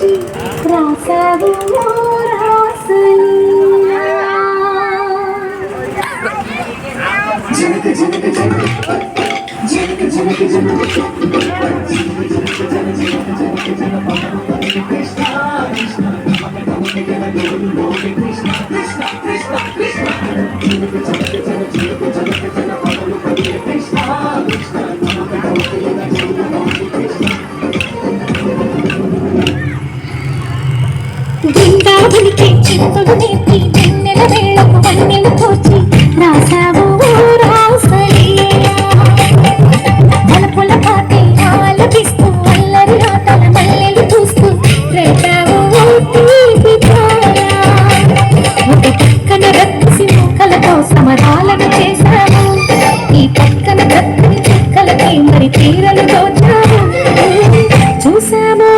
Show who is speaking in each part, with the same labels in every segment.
Speaker 1: కూర్చి రాసావు జనక జనక జనక జనక జనక బృందావనికి చింతలు నేర్పి వెన్నెల వేళకు వన్నెలు తోచి రాసావు మలపుల పాటే ఆలపిస్తూ అల్లరి ఆటల మల్లెలు చూస్తూ రేపావు ఒక పక్కన రక్సి ముక్కలతో సమరాలను చేశాము ఈ పక్కన రక్ని చుక్కలకి మరి తీరలు తోచాము చూసాము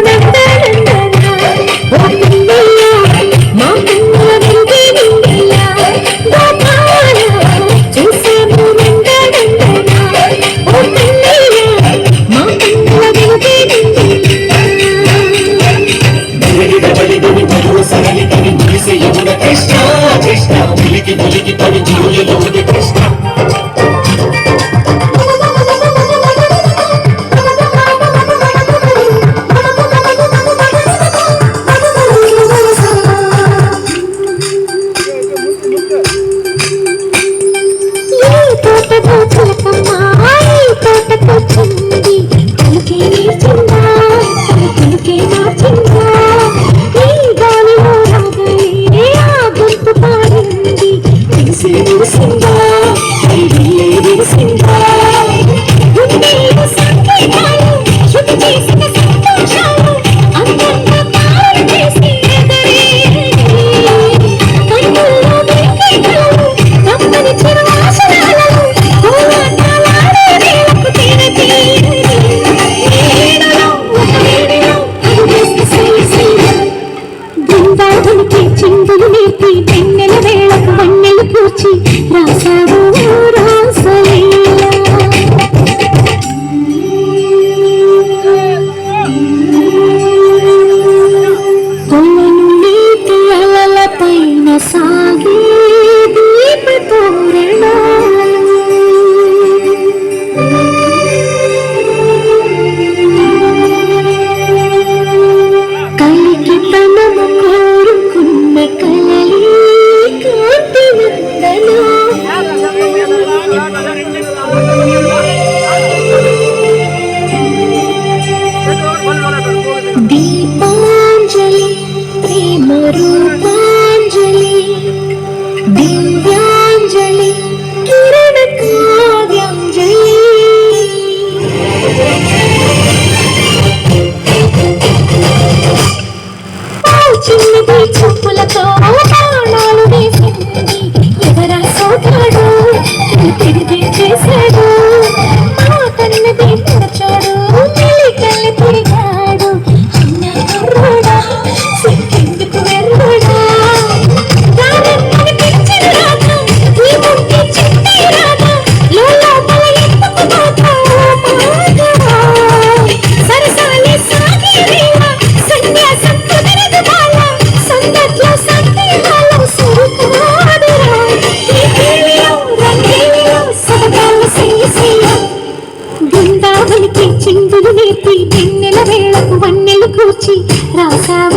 Speaker 1: చిందులు నేర్పి వెన్నెల వేళకు వన్నెలు కూర్చి రాసావు కొలను నీటి అలల పైన సాగే దీప తోరణాలు కలికి తనము కోరుకున్న కలలి కాంతి వందనా దీపాంజలి ప్రేమ రూపాంజలి దివ్యాంజలి కిరణ కావ్యాంజలి చిన్నది చూపులతో బాణాలు వేసింది ఎవరా సోదాడు తిరిగి చేశాడు మా కన్నది నచ్చాడు మెలికల్లి తిరిగాడు చిన్న కుర్రాడా సిక్కిందుకు వెర్రుడా రానని పిలిచిన రాత ఈ ముక్కి చిట్టి రాత లోపల ఎందుకు పోతా సరసాలి సాగి రేవ సన్యాసం కుదరదు బాల సందట్లో సందేహాలు సురుకాదురా ఈ పిల్లిలో రంగిలో సబగాల సింగిసిలో బృందావనికి చిందులు నేర్పి వెన్నెల వేళకు వన్నెలు కూర్చి రాసావు